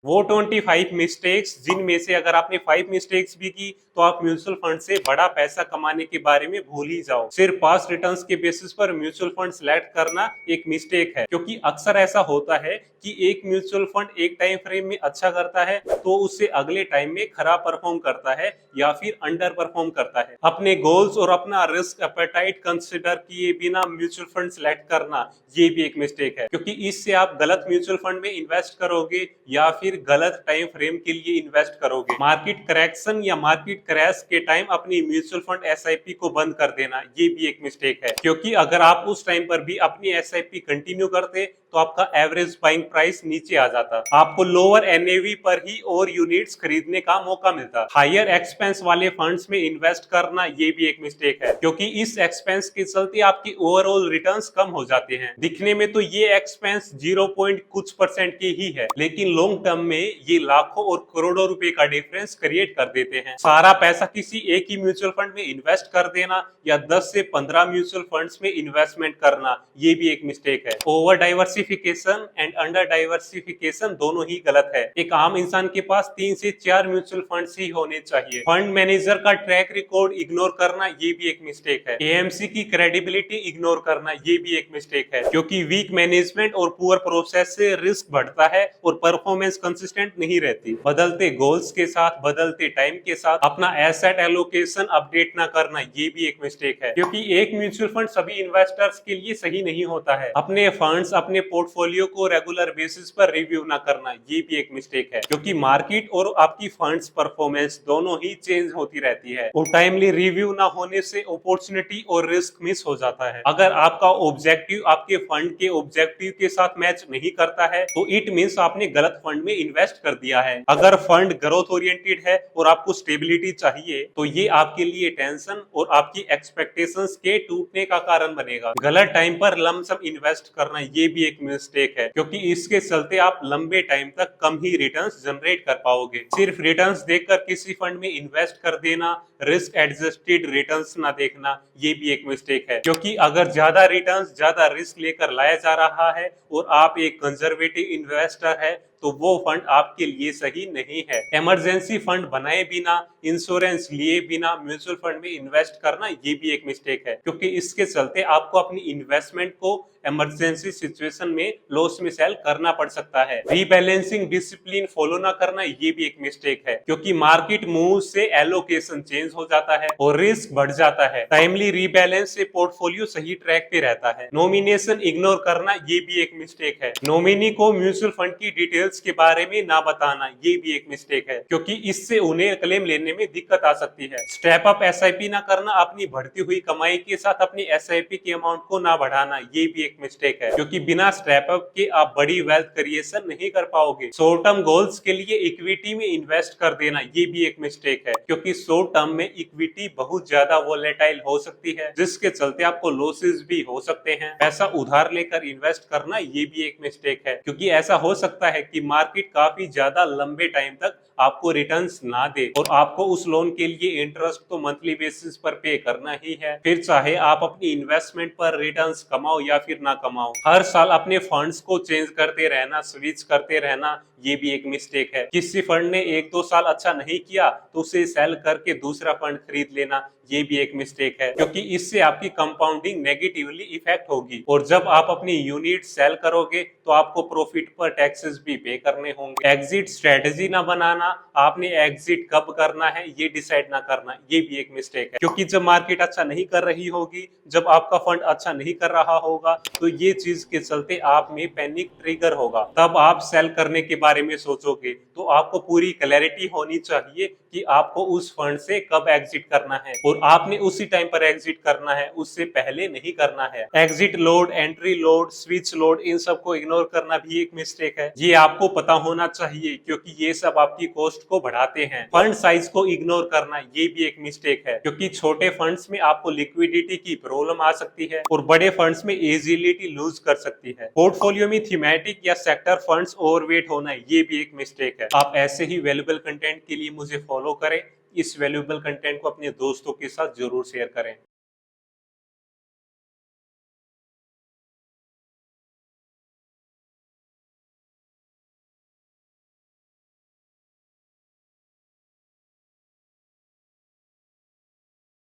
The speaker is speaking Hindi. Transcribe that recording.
वो 25 मिस्टेक्स जिनमें से अगर आपने 5 मिस्टेक्स भी की तो आप म्यूचुअल फंड से बड़ा पैसा कमाने के बारे में भूल ही जाओ। सिर्फ पास्ट रिटर्न्स के बेसिस पर म्यूचुअल फंड सिलेक्ट करना एक मिस्टेक है, क्योंकि अक्सर ऐसा होता है कि एक म्यूचुअल फंड एक टाइम फ्रेम में अच्छा करता है तो उससे अगले टाइम में खराब परफॉर्म करता है या फिर अंडर परफॉर्म करता है। अपने गोल्स और अपना रिस्क एपेटाइट कंसिडर किए बिना म्यूचुअल फंड सिलेक्ट करना ये भी एक मिस्टेक है, क्योंकि इससे आप गलत म्यूचुअल फंड में इन्वेस्ट करोगे या फिर गलत टाइम फ्रेम के लिए इन्वेस्ट करोगे। मार्केट करेक्शन या मार्केट क्रैश के टाइम अपनी म्यूचुअल फंड एसआईपी को बंद कर देना ये भी एक मिस्टेक है, क्योंकि अगर आप उस टाइम पर भी अपनी एसआईपी कंटिन्यू करते तो आपका एवरेज बाइंग प्राइस नीचे आ जाता, आपको लोअर एनएवी पर ही और यूनिट्स खरीदने का मौका मिलता। हायर एक्सपेंस वाले फंड्स में इन्वेस्ट करना ये भी एक मिस्टेक है, क्योंकि इस एक्सपेंस के चलते आपकी ओवरऑल रिटर्न्स कम हो जाते हैं। दिखने में तो ये एक्सपेंस 0 कुछ परसेंट के ही है, लेकिन लॉन्ग टर्म में ये लाखों और करोड़ों रुपए का डिफरेंस क्रिएट कर देते हैं। सारा पैसा किसी एक ही म्यूचुअल फंड में इन्वेस्ट कर देना या 10 से 15 म्यूचुअल फंड्स में इन्वेस्टमेंट करना ये भी एक मिस्टेक है। Over diversification and under diversification दोनों ही गलत है। एक आम इंसान के पास 3 से 4 म्यूचुअल फंड्स ही होने चाहिए। फंड मैनेजर का ट्रैक रिकॉर्ड इग्नोर करना ये भी एक मिस्टेक है। एएमसी की क्रेडिबिलिटी इग्नोर करना ये भी एक मिस्टेक है, क्योंकि वीक मैनेजमेंट और पुअर प्रोसेस से रिस्क बढ़ता है और परफॉर्मेंस कंसिस्टेंट नहीं रहती। बदलते गोल्स के साथ बदलते टाइम के साथ अपना एसेट एलोकेशन अपडेट ना करना ये भी एक मिस्टेक है, क्योंकि एक म्यूचुअल फंड सभी इन्वेस्टर्स के लिए सही नहीं होता है। अपने फंड्स अपने पोर्टफोलियो को रेगुलर बेसिस पर रिव्यू ना करना ये भी एक मिस्टेक है, क्योंकि मार्केट और आपकी फंड्स परफॉर्मेंस दोनों ही चेंज होती रहती है और टाइमली रिव्यू ना होने से अपॉर्चुनिटी और रिस्क मिस हो जाता है। अगर आपका ऑब्जेक्टिव आपके फंड के ऑब्जेक्टिव के साथ मैच नहीं करता है तो इट मींस आपने गलत फंड में इन्वेस्ट कर दिया है। अगर फंड ग्रोथ ओरिएंटेड है और आपको स्टेबिलिटी चाहिए तो ये आपके लिए टेंशन और आपकी एक्सपेक्टेशंस के टूटने का कारण बनेगा। गलत टाइम पर लमसम इन्वेस्ट करना ये भी एक मिस्टेक है, क्योंकि इसके चलते आप लंबे टाइम तक कम ही रिटर्न्स जनरेट कर पाओगे। सिर्फ रिटर्न्स देखकर किसी फंड में इन्वेस्ट कर देना, रिस्क एडजस्टेड रिटर्न्स ना देखना ये भी एक मिस्टेक है, क्योंकि अगर ज्यादा रिटर्न्स ज्यादा रिस्क लेकर लाया जा रहा है और आप एक कंजर्वेटिव इन्वेस्टर है तो वो फंड आपके लिए सही नहीं है। इमरजेंसी फंड बनाए बिना, इंश्योरेंस लिए बिना म्यूचुअल फंड में इन्वेस्ट करना ये भी एक मिस्टेक है, क्योंकि इसके चलते आपको अपनी इन्वेस्टमेंट को इमरजेंसी सिचुएशन में लॉस में सेल करना पड़ सकता है। रीबैलेंसिंग डिसिप्लिन फॉलो ना करना ये भी एक मिस्टेक है, क्योंकि मार्केट मूव से एलोकेशन चेंज हो जाता है और रिस्क बढ़ जाता है। टाइमली रीबैलेंस से पोर्टफोलियो सही ट्रैक पे रहता है। नॉमिनेशन इग्नोर करना ये भी एक मिस्टेक है। नॉमिनी को म्यूचुअल फंड की डिटेल्स के बारे में ना बताना ये भी एक मिस्टेक है, क्योंकि इससे उन्हें क्लेम लेने में दिक्कत आ सकती है। स्टेप अप एसआईपी ना करना, अपनी बढ़ती हुई कमाई के साथ अपनी एसआईपी की अमाउंट को ना बढ़ाना ये भी एक मिस्टेक है, क्योंकि बिना स्टेप अप के आप बड़ी वेल्थ क्रिएशन नहीं कर पाओगे। शॉर्ट टर्म गोल्स के लिए इक्विटी में इन्वेस्ट कर देना ये भी एक मिस्टेक है, क्योंकि शॉर्ट टर्म में इक्विटी बहुत ज्यादा वोलेटाइल हो सकती है, जिसके चलते आपको लॉसेस भी हो सकते हैं। पैसा उधार लेकर इन्वेस्ट करना ये भी एक मिस्टेक है, क्योंकि ऐसा हो सकता है कि मार्केट काफी ज्यादा लंबे टाइम तक आपको रिटर्न्स ना दे और आपको उस लोन के लिए इंटरेस्ट तो मंथली बेसिस पर पे करना ही है, फिर चाहे आप अपनी इन्वेस्टमेंट पर रिटर्न्स कमाओ या फिर ना कमाओ। हर साल अपने फंड्स को चेंज करते रहना, स्विच करते रहना ये भी एक मिस्टेक है। किसी फंड ने 1-2 साल अच्छा नहीं किया तो उसे सेल करके दूसरा फंड खरीद लेना ये भी एक मिस्टेक है, क्योंकि इससे आपकी कंपाउंडिंग नेगेटिवली इफेक्ट होगी और जब आप अपनी यूनिट सेल करोगे तो आपको प्रॉफिट पर टैक्सेस भी पे करने होंगे। एग्जिट स्ट्रेटजी ना बनाना, आपने एग्जिट कब करना है ये डिसाइड ना करना ये भी एक मिस्टेक है, क्योंकि जब मार्केट अच्छा नहीं कर रही होगी, जब आपका फंड अच्छा नहीं कर रहा होगा तो ये चीज के चलते आप में पैनिक ट्रिगर होगा, तब आप सेल करने के बारे में सोचोगे। तो आपको पूरी क्लैरिटी होनी चाहिए कि आपको उस फंड से कब एग्जिट करना है और आपने उसी टाइम पर एग्जिट करना है, उससे पहले नहीं करना है। Exit load, entry load, switch load in सबको इग्नोर करना भी एक मिस्टेक है। ये आपको पता होना चाहिए, क्योंकि ये सब आपकी कॉस्ट को बढ़ाते हैं। फंड साइज को इग्नोर करना ये भी एक मिस्टेक है, क्योंकि छोटे फंड्स में आपको लिक्विडिटी की प्रॉब्लम आ सकती है और बड़े फंड्स में एजिलिटी लूज कर सकती है। पोर्टफोलियो में थीमेटिक या सेक्टर फंड्स ओवरवेट होना ये भी एक मिस्टेक है। आप ऐसे ही वैल्यूएबल कंटेंट के लिए मुझे फॉलो करें। इस वैल्यूएबल कंटेंट को अपने दोस्तों के साथ जरूर शेयर करें।